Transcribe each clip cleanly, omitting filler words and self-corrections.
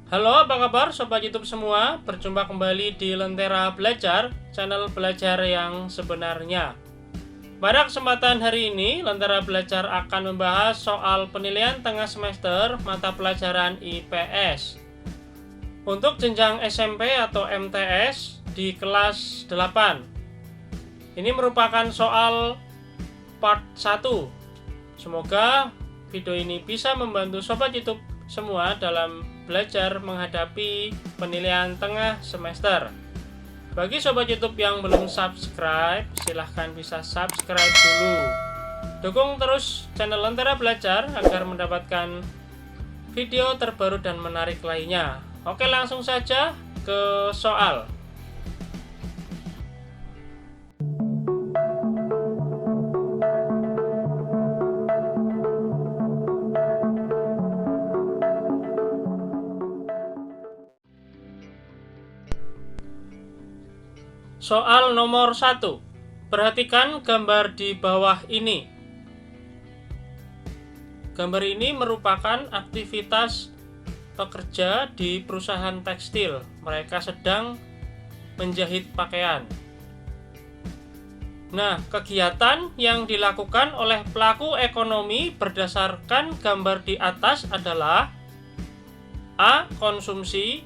Halo, apa kabar Sobat YouTube semua? Berjumpa kembali di Lentera Belajar, channel belajar yang sebenarnya. Pada kesempatan hari ini, Lentera Belajar akan membahas soal penilaian tengah semester mata pelajaran IPS. Untuk jenjang SMP atau MTS di kelas 8. Ini merupakan soal part 1. Semoga video ini bisa membantu Sobat YouTube semua dalam belajar menghadapi penilaian tengah semester. Bagi Sobat YouTube yang belum subscribe, silahkan bisa subscribe dulu. Dukung terus channel Lentera Belajar agar mendapatkan video terbaru dan menarik lainnya. Oke, langsung saja ke soal. Soal nomor 1. Perhatikan gambar di bawah ini. Gambar ini merupakan aktivitas pekerja di perusahaan tekstil. Mereka sedang menjahit pakaian. Nah, kegiatan yang dilakukan oleh pelaku ekonomi berdasarkan gambar di atas adalah A. Konsumsi,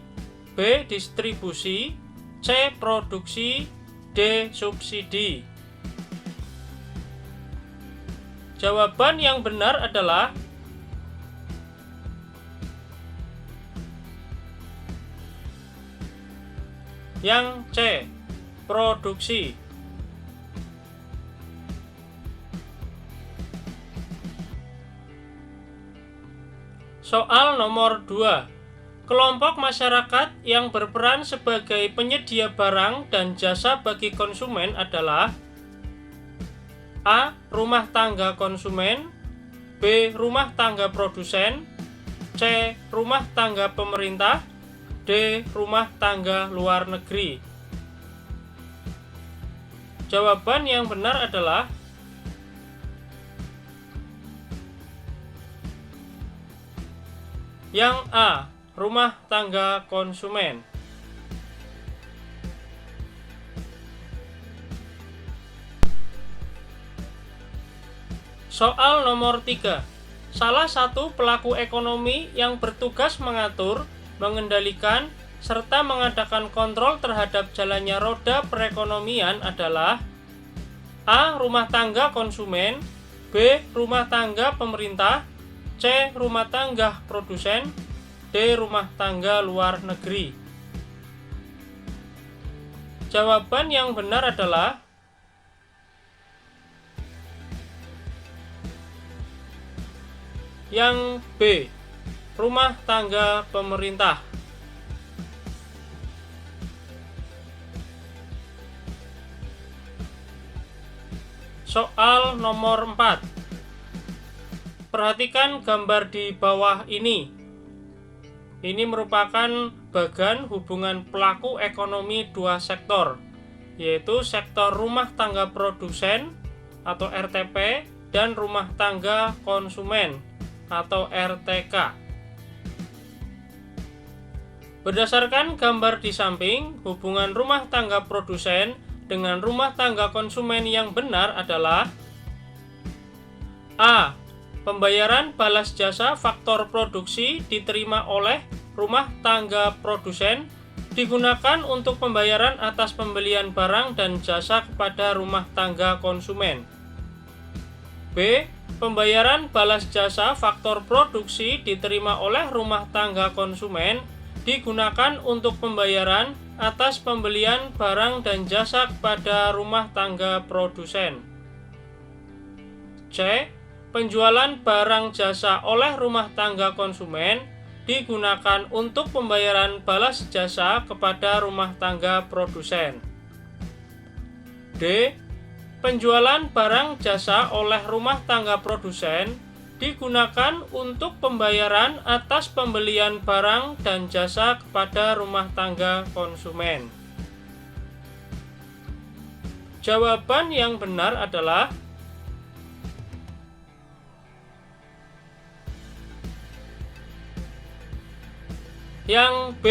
B. Distribusi, C. Produksi, D. Subsidi. Jawaban yang benar adalah yang C. Produksi. Soal nomor 2. Kelompok masyarakat yang berperan sebagai penyedia barang dan jasa bagi konsumen adalah A. Rumah tangga konsumen, B. Rumah tangga produsen, C. Rumah tangga pemerintah, D. Rumah tangga luar negeri. Jawaban yang benar adalah yang A. Rumah tangga konsumen. Soal nomor 3. Salah satu pelaku ekonomi yang bertugas mengatur, mengendalikan, serta mengadakan kontrol terhadap jalannya roda perekonomian adalah A. Rumah tangga konsumen, B. Rumah tangga pemerintah, C. Rumah tangga produsen, D. Rumah tangga luar negeri. Jawaban yang benar adalah yang B. Rumah tangga pemerintah. Soal nomor 4. Perhatikan gambar di bawah ini. Ini merupakan bagan hubungan pelaku ekonomi dua sektor, yaitu sektor rumah tangga produsen atau RTP dan rumah tangga konsumen atau RTK. Berdasarkan gambar di samping, hubungan rumah tangga produsen dengan rumah tangga konsumen yang benar adalah A. Pembayaran balas jasa faktor produksi diterima oleh rumah tangga produsen digunakan untuk pembayaran atas pembelian barang dan jasa kepada rumah tangga konsumen. B. Pembayaran balas jasa faktor produksi diterima oleh rumah tangga konsumen digunakan untuk pembayaran atas pembelian barang dan jasa kepada rumah tangga produsen. C. Penjualan barang jasa oleh rumah tangga konsumen digunakan untuk pembayaran balas jasa kepada rumah tangga produsen. D. Penjualan barang jasa oleh rumah tangga produsen digunakan untuk pembayaran atas pembelian barang dan jasa kepada rumah tangga konsumen. Jawaban yang benar adalah Yang B,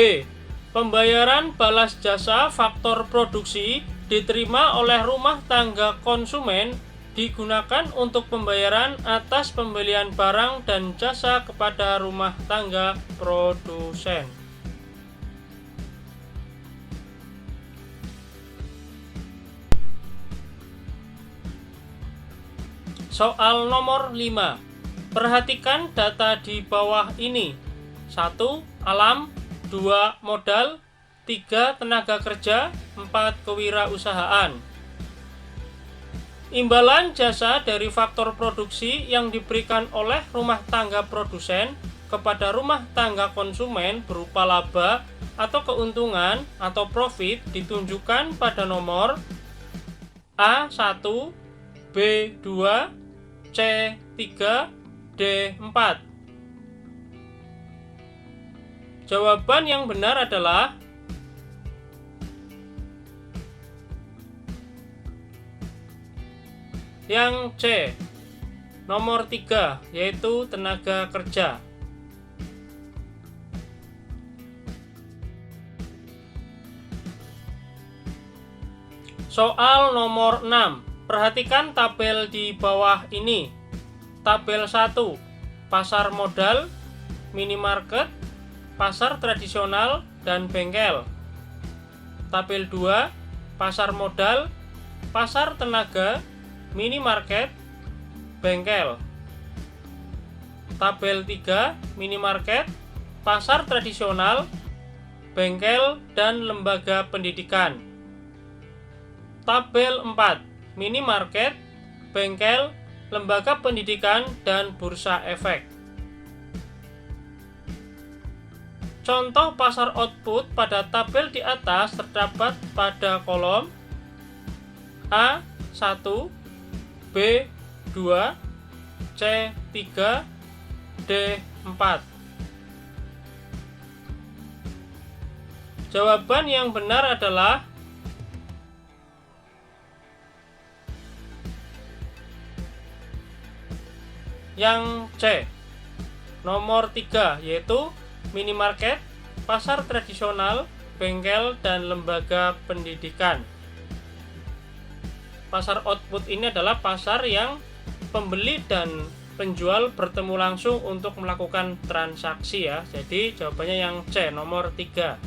pembayaran balas jasa faktor produksi diterima oleh rumah tangga konsumen digunakan untuk pembayaran atas pembelian barang dan jasa kepada rumah tangga produsen. Soal nomor 5. Perhatikan data di bawah ini. 1. Alam, 2. Modal, 3. Tenaga kerja, 4. Kewirausahaan. Imbalan jasa dari faktor produksi yang diberikan oleh rumah tangga produsen kepada rumah tangga konsumen berupa laba atau keuntungan atau profit ditunjukkan pada nomor A1, B2, C3, D4. Jawaban yang benar adalah yang C, nomor 3, yaitu tenaga kerja. Soal nomor 6. Perhatikan tabel di bawah ini. Tabel 1, pasar modal, minimarket, pasar tradisional, dan bengkel. Tabel 2, pasar modal, pasar tenaga, minimarket, bengkel. Tabel 3, minimarket, pasar tradisional, bengkel, dan lembaga pendidikan. Tabel 4, minimarket, bengkel, lembaga pendidikan, dan bursa efek. Contoh pasar output pada tabel di atas terdapat pada kolom A1, B2, C3, D4. Jawaban yang benar adalah yang C, nomor 3, yaitu minimarket, pasar tradisional, bengkel, dan lembaga pendidikan. Pasar output ini adalah pasar yang pembeli dan penjual bertemu langsung untuk melakukan transaksi ya. Jadi jawabannya yang C, nomor 3.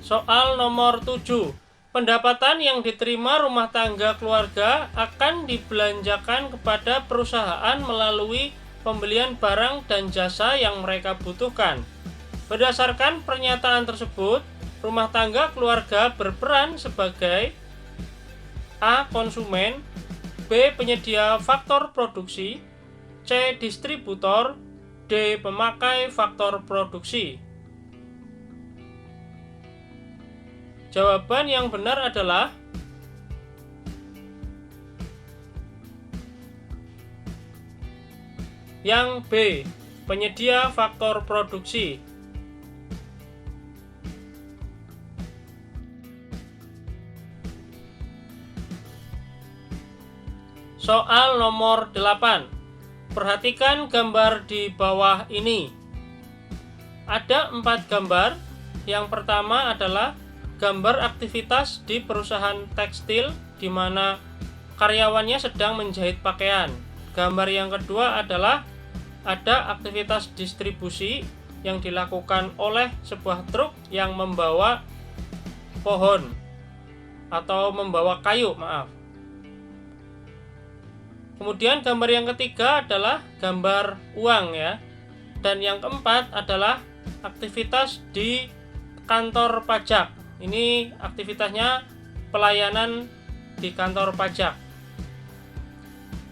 Soal nomor 7. Pendapatan yang diterima rumah tangga keluarga akan dibelanjakan kepada perusahaan melalui pembelian barang dan jasa yang mereka butuhkan. Berdasarkan pernyataan tersebut, rumah tangga keluarga berperan sebagai A. Konsumen, B. Penyedia faktor produksi, C. Distributor, D. Pemakai faktor produksi. Jawaban yang benar adalah yang B, penyedia faktor produksi. Soal nomor 8. Perhatikan gambar di bawah ini. Ada 4 gambar. Yang pertama adalah gambar aktivitas di perusahaan tekstil di mana karyawannya sedang menjahit pakaian. Gambar yang kedua adalah ada aktivitas distribusi yang dilakukan oleh sebuah truk yang membawa pohon atau membawa kayu, maaf. Kemudian gambar yang ketiga adalah gambar uang ya. Dan yang keempat adalah aktivitas di kantor pajak. Ini aktivitasnya pelayanan di kantor pajak.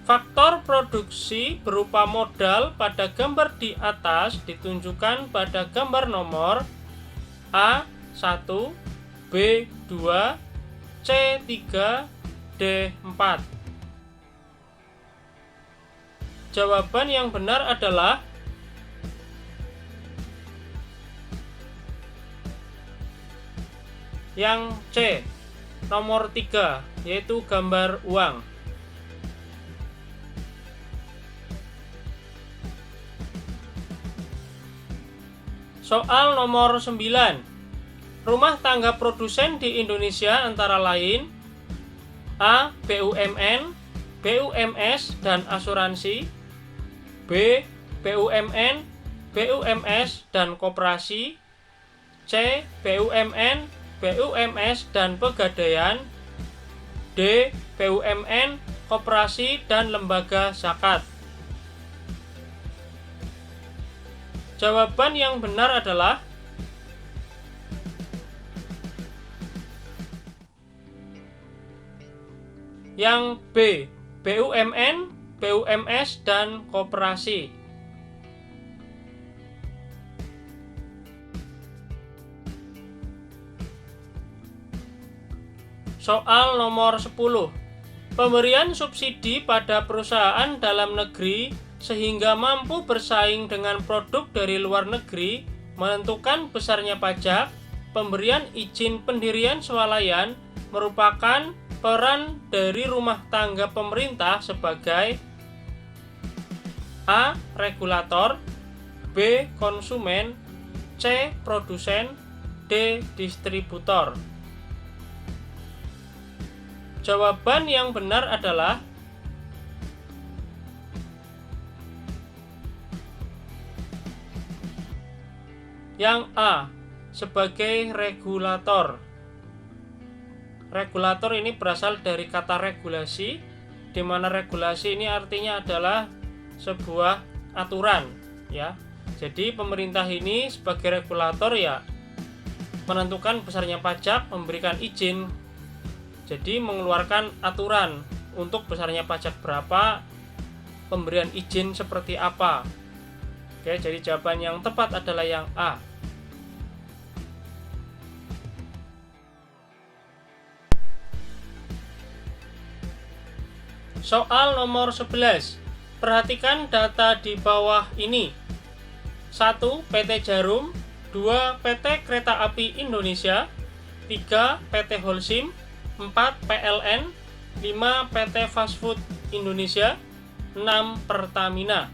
Faktor produksi berupa modal pada gambar di atas ditunjukkan pada gambar nomor A1, B2, C3, D4. Jawaban yang benar adalah yang C, nomor 3, yaitu gambar uang. Soal nomor 9. Rumah tangga produsen di Indonesia antara lain A. BUMN, BUMS, dan asuransi. B. BUMN, BUMS, dan koperasi. C. BUMN, BUMS, dan pegadaian. D. BUMN, koperasi, dan lembaga zakat. Jawaban yang benar adalah yang B. BUMN, BUMS, dan koperasi. Soal nomor 10. Pemberian subsidi pada perusahaan dalam negeri sehingga mampu bersaing dengan produk dari luar negeri menentukan besarnya pajak. Pemberian izin pendirian swalayan merupakan peran dari rumah tangga pemerintah sebagai A. Regulator, B. Konsumen, C. Produsen, D. Distributor. Jawaban yang benar adalah yang A. Sebagai regulator. Regulator ini berasal dari kata regulasi, di mana regulasi ini artinya adalah sebuah aturan, ya. Jadi pemerintah ini sebagai regulator ya menentukan besarnya pajak, memberikan izin. Jadi mengeluarkan aturan untuk besarnya pajak berapa, pemberian izin seperti apa. Oke, jadi jawaban yang tepat adalah yang A. Soal nomor 11. Perhatikan data di bawah ini. 1. PT Djarum, 2. PT Kereta Api Indonesia, 3. PT Holcim, 4. PLN, 5. PT Fast Food Indonesia, 6. Pertamina.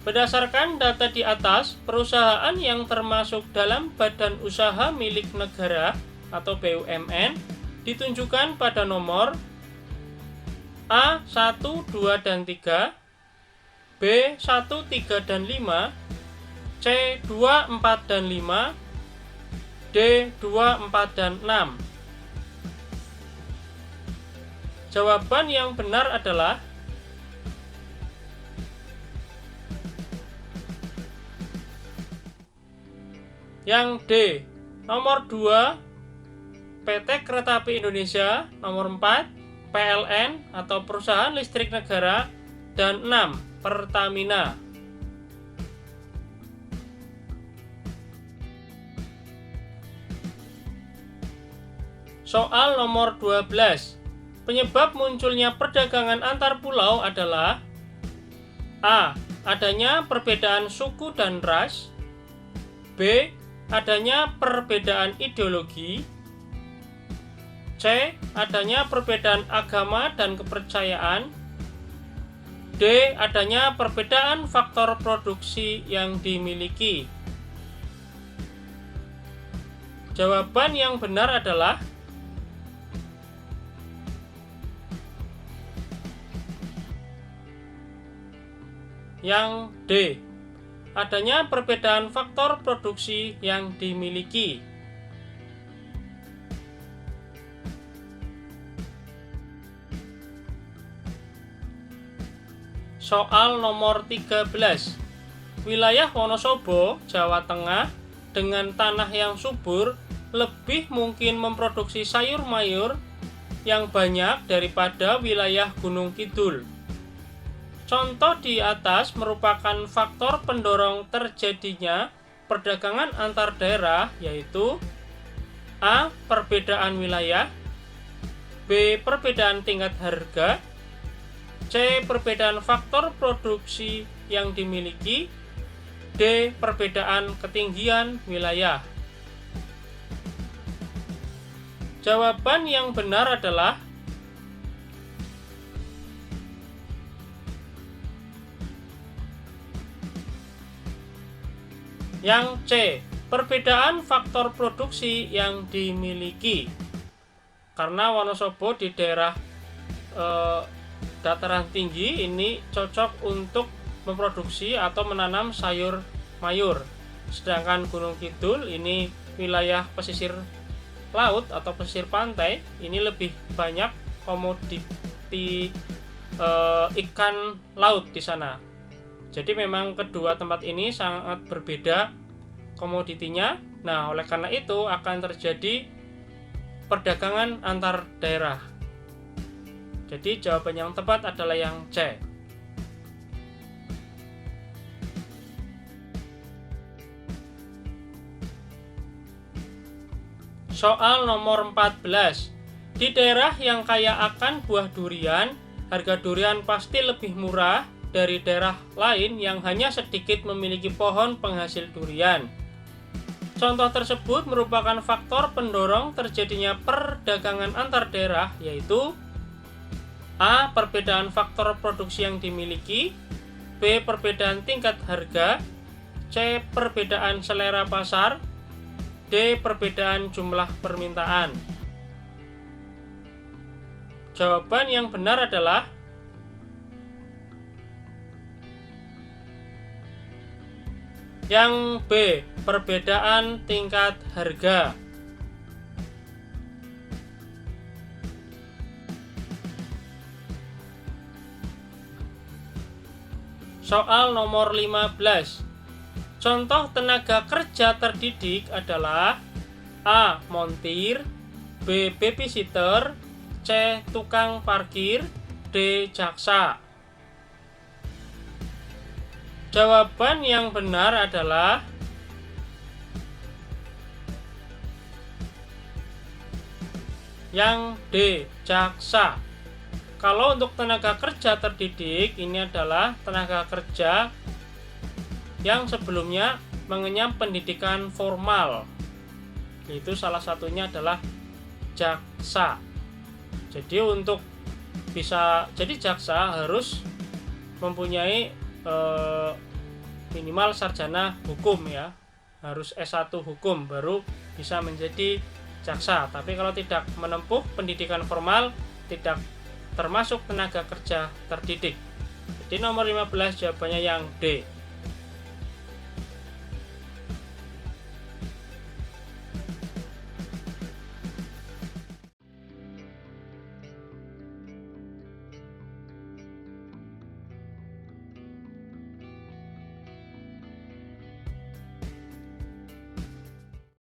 Berdasarkan data di atas, perusahaan yang termasuk dalam badan usaha milik negara atau BUMN ditunjukkan pada nomor A. 1, 2, dan 3, B. 1, 3, dan 5, C. 2, 4, dan 5, D. 2, 4, dan 6. Jawaban yang benar adalah yang D. Nomor 2 PT Kereta Api Indonesia, nomor 4 PLN atau Perusahaan Listrik Negara, dan 6 Pertamina. Soal nomor 12. Penyebab munculnya perdagangan antar pulau adalah A. Adanya perbedaan suku dan ras, B. Adanya perbedaan ideologi, C. Adanya perbedaan agama dan kepercayaan, D. Adanya perbedaan faktor produksi yang dimiliki. Jawaban yang benar adalah yang D. Adanya perbedaan faktor produksi yang dimiliki. Soal nomor 13. Wilayah Wonosobo, Jawa Tengah dengan tanah yang subur lebih mungkin memproduksi sayur mayur yang banyak daripada wilayah Gunung Kidul. Contoh di atas merupakan faktor pendorong terjadinya perdagangan antar daerah, yaitu A. Perbedaan wilayah, B. Perbedaan tingkat harga, C. Perbedaan faktor produksi yang dimiliki, D. Perbedaan ketinggian wilayah. Jawaban yang benar adalah Yang C, perbedaan faktor produksi yang dimiliki. Karena Wonosobo di daerah dataran tinggi ini cocok untuk memproduksi atau menanam sayur mayur. Sedangkan Gunung Kidul ini wilayah pesisir laut atau pesisir pantai, ini lebih banyak komoditi ikan laut di sana. Jadi memang kedua tempat ini sangat berbeda komoditinya. Nah, oleh karena itu akan terjadi perdagangan antar daerah. Jadi jawaban yang tepat adalah yang C. Soal nomor 14. Di daerah yang kaya akan buah durian, harga durian pasti lebih murah dari daerah lain yang hanya sedikit memiliki pohon penghasil durian. Contoh tersebut merupakan faktor pendorong terjadinya perdagangan antar daerah, yaitu A. Perbedaan faktor produksi yang dimiliki, B. Perbedaan tingkat harga, C. Perbedaan selera pasar, D. Perbedaan jumlah permintaan. Jawaban yang benar adalah yang B. Perbedaan tingkat harga. Soal nomor 15. Contoh tenaga kerja terdidik adalah A. Montir, B. Babysitter, C. Tukang parkir, D. Jaksa. Jawaban yang benar adalah yang D. Jaksa. Kalau untuk tenaga kerja terdidik, ini adalah tenaga kerja yang sebelumnya mengenyam pendidikan formal. Itu salah satunya adalah jaksa. Jadi untuk bisa jadi jaksa harus mempunyai minimal sarjana hukum ya. Harus S1 hukum baru bisa menjadi jaksa. Tapi kalau tidak menempuh pendidikan formal, tidak termasuk tenaga kerja terdidik. Jadi nomor 15 jawabannya yang D.